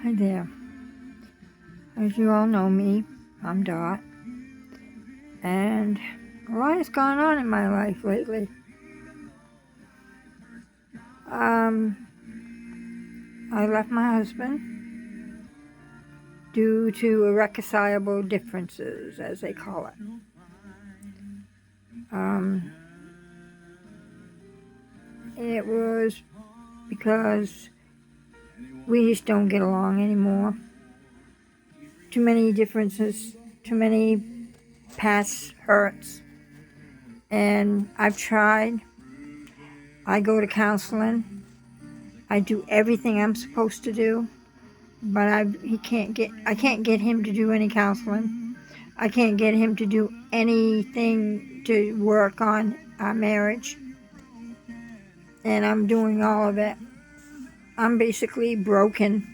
Hi there. As you all know me, I'm Dot, and a lot has gone on in my life lately. I left my husband due to irreconcilable differences, as they call it. It was because we just don't get along anymore. Too many differences, too many past hurts. And I've tried. I go to counseling. I do everything I'm supposed to do, but I can't get him to do any counseling. I can't get him to do anything to work on our marriage. And I'm doing all of it. I'm basically broken.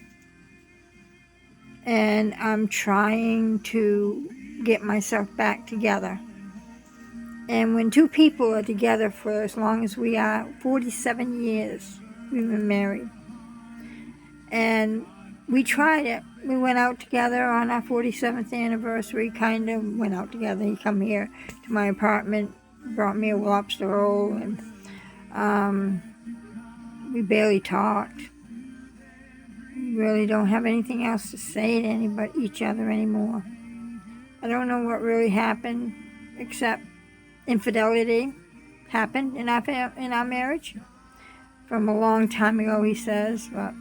And I'm trying to get myself back together. And when two people are together for as long as we are, 47 years we've been married. And we tried it. We went out together on our 47th anniversary, kind of went out together. He come here to my apartment, brought me a lobster roll, and we barely talked. We really don't have anything else to say to each other anymore. I don't know what really happened, except infidelity happened in our marriage from a long time ago, he says, but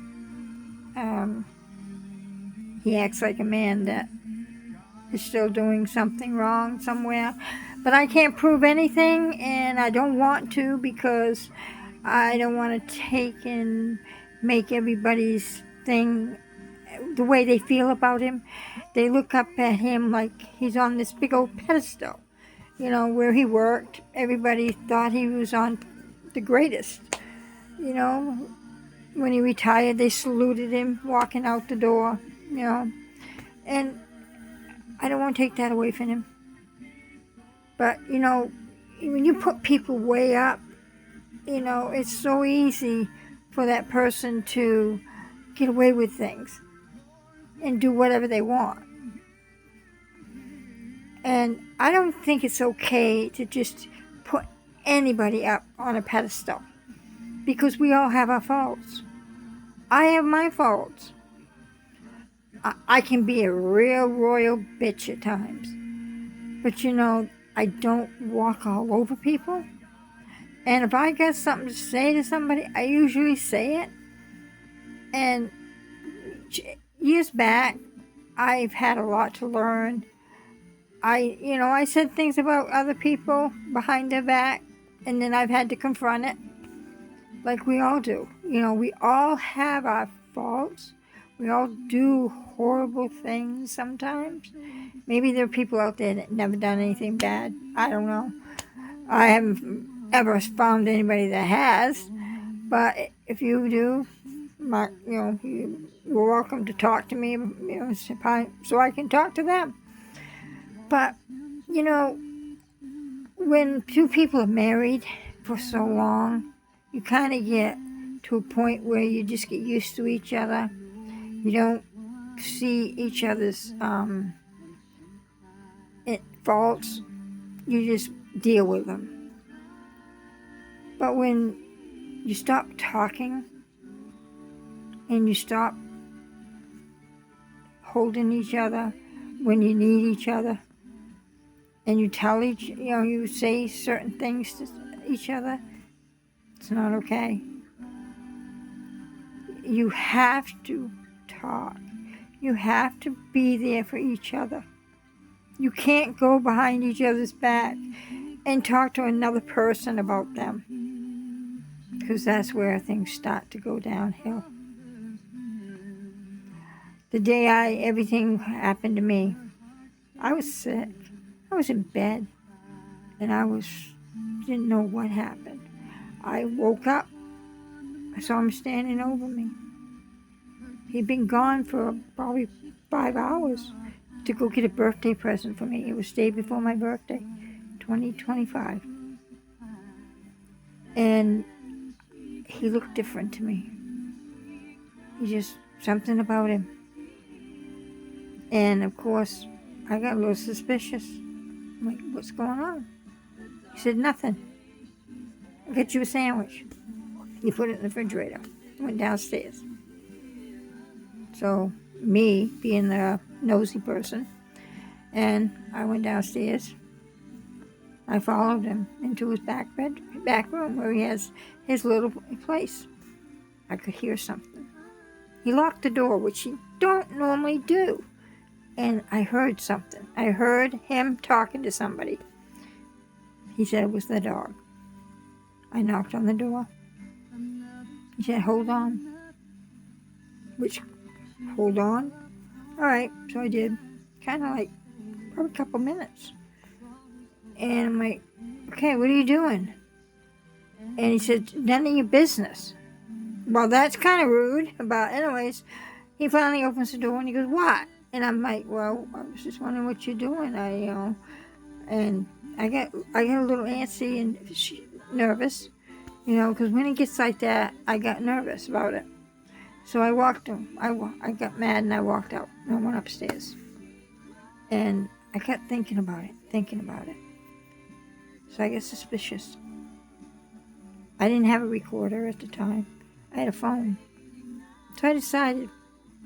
he acts like a man that is still doing something wrong somewhere. But I can't prove anything, and I don't want to, because I don't want to take and make everybody's thing the way they feel about him. They look up at him like he's on this big old pedestal. You know, where he worked, everybody thought he was on the greatest. You know, when he retired, they saluted him walking out the door, you know. And I don't want to take that away from him. But, you know, when you put people way up, you know, it's so easy for that person to get away with things and do whatever they want. And I don't think it's okay to just put anybody up on a pedestal, because we all have our faults. I have my faults. I can be a real royal bitch at times. But you know, I don't walk all over people. And if I got something to say to somebody, I usually say it. And years back, I've had a lot to learn. I said things about other people behind their back, and then I've had to confront it, like we all do. You know, we all have our faults. We all do horrible things sometimes. Maybe there are people out there that never done anything bad. I don't know. I haven't ever found anybody that has. But if you do, you're welcome to talk to me, so I can talk to them. But, you know, when two people are married for so long, you kind of get to a point where you just get used to each other. You don't see each other's faults. You just deal with them. But when you stop talking and you stop holding each other when you need each other, and you say certain things to each other, it's not okay. You have to talk. You have to be there for each other. You can't go behind each other's back and talk to another person about them, because that's where things start to go downhill. The day everything happened to me, I was sick. I was in bed, and didn't know what happened. I woke up. I saw him standing over me. He'd been gone for probably 5 hours to go get a birthday present for me. It was the day before my birthday, 2025. And he looked different to me. Something about him. And of course, I got a little suspicious. I'm like, what's going on? He said, nothing. I'll get you a sandwich. He put it in the refrigerator. Went downstairs. So, me being the nosy person, and I went downstairs. I followed him into his back room where he has his little place. I could hear something. He locked the door, which he don't normally do. And I heard something. I heard him talking to somebody. He said it was the dog. I knocked on the door. He said, hold on. Which, hold on? All right, so I did. Kind of like, probably a couple minutes. And I'm like, okay, what are you doing? And he said, none of your business. Well, that's kind of rude. But anyways, he finally opens the door and he goes, what? And I'm like, well, I was just wondering what you're doing. And I got a little antsy and nervous, because when it gets like that, I got nervous about it. So I walked him. I got mad and I walked out. I went upstairs. And I kept thinking about it. So I got suspicious. I didn't have a recorder at the time. I had a phone. So I decided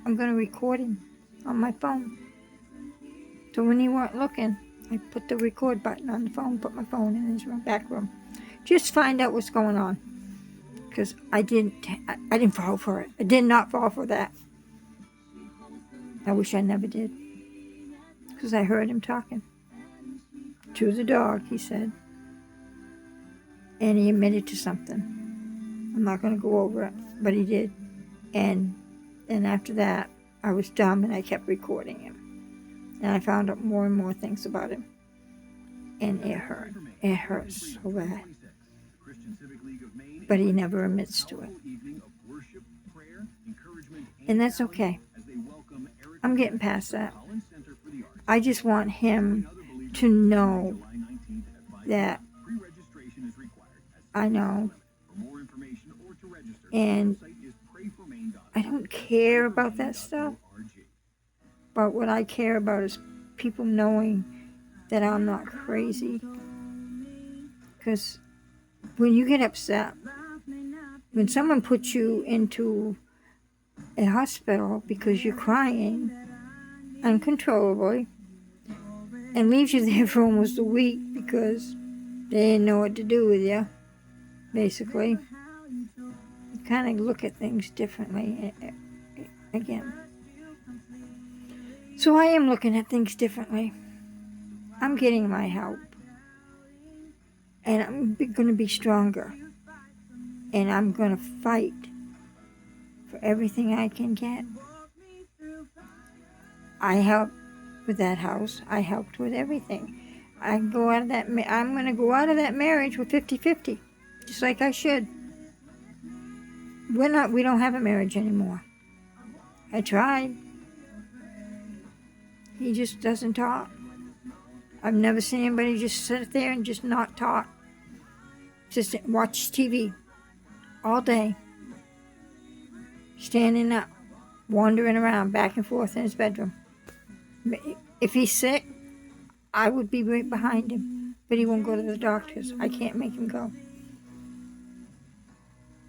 I'm going to record him on my phone. So when he weren't looking, I put the record button on the phone, put my phone in his back room. Just find out what's going on. Because I didn't fall for it. I did not fall for that. I wish I never did. Because I heard him talking. To the dog, he said. And he admitted to something. I'm not going to go over it, but he did. And after that, I was dumb and I kept recording him. And I found out more and more things about him. And it hurt. It hurt so bad. But he never admits to it. And that's okay. I'm getting past that. I just want him to know that I know. And I don't care about that stuff. But what I care about is people knowing that I'm not crazy. Because when you get upset, when someone puts you into a hospital because you're crying uncontrollably and leaves you there for almost a week because they didn't know what to do with you, basically, you kind of look at things differently again. So I am looking at things differently. I'm getting my help. And I'm going to be stronger. And I'm going to fight for everything I can get. I helped with that house. I helped with everything. I'm going to go out of that marriage with 50-50. Just like I should. We don't have a marriage anymore. I tried. He just doesn't talk. I've never seen anybody just sit there and just not talk. Just watch TV all day. Standing up, wandering around back and forth in his bedroom. If he's sick, I would be right behind him. But he won't go to the doctors. I can't make him go.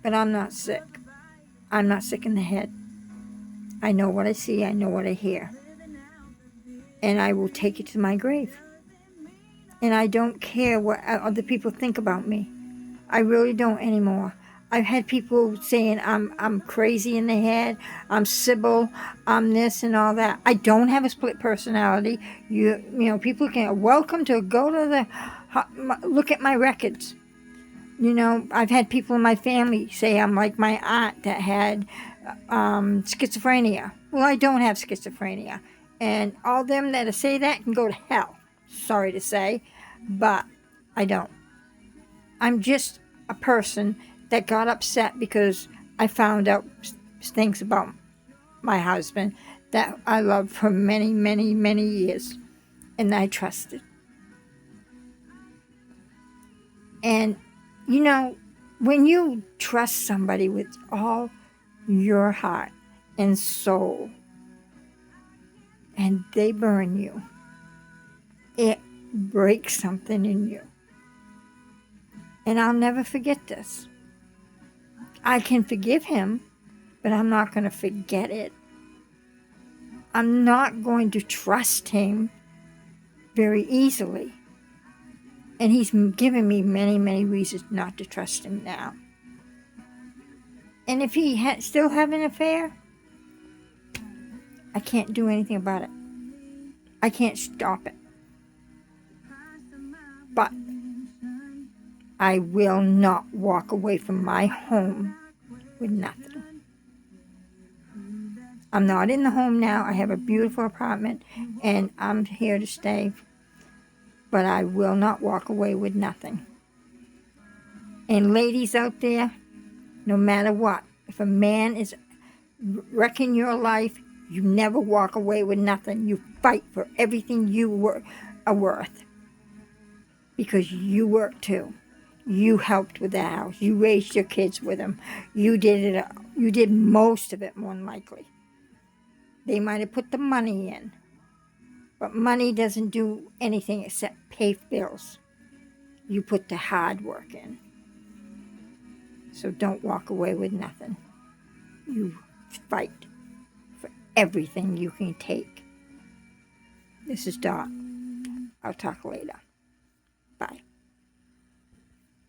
But I'm not sick. I'm not sick in the head. I know what I see. I know what I hear. And I will take it to my grave. And I don't care what other people think about me. I really don't anymore. I've had people saying I'm crazy in the head, I'm Sybil, I'm this and all that. I don't have a split personality. People can welcome to go to look at my records. I've had people in my family say I'm like my aunt that had schizophrenia. Well, I don't have schizophrenia. And all them that say that can go to hell. Sorry to say, but I don't. I'm just a person that got upset because I found out things about my husband that I loved for many, many, many years. And I trusted. And, when you trust somebody with all your heart and soul, and they burn you, it breaks something in you. And I'll never forget this. I can forgive him, but I'm not going to forget it. I'm not going to trust him very easily. And he's given me many, many reasons not to trust him now. And if he still have an affair, I can't do anything about it. I can't stop it. But I will not walk away from my home with nothing. I'm not in the home now. I have a beautiful apartment, and I'm here to stay. But I will not walk away with nothing. And ladies out there, no matter what, if a man is wrecking your life, you never walk away with nothing. You fight for everything you are worth. Because you work too. You helped with the house. You raised your kids with him. You did it. You did most of it, more than likely. They might have put the money in. But money doesn't do anything except pay bills. You put the hard work in. So don't walk away with nothing. You fight for everything you can take. This is Dot. I'll talk later.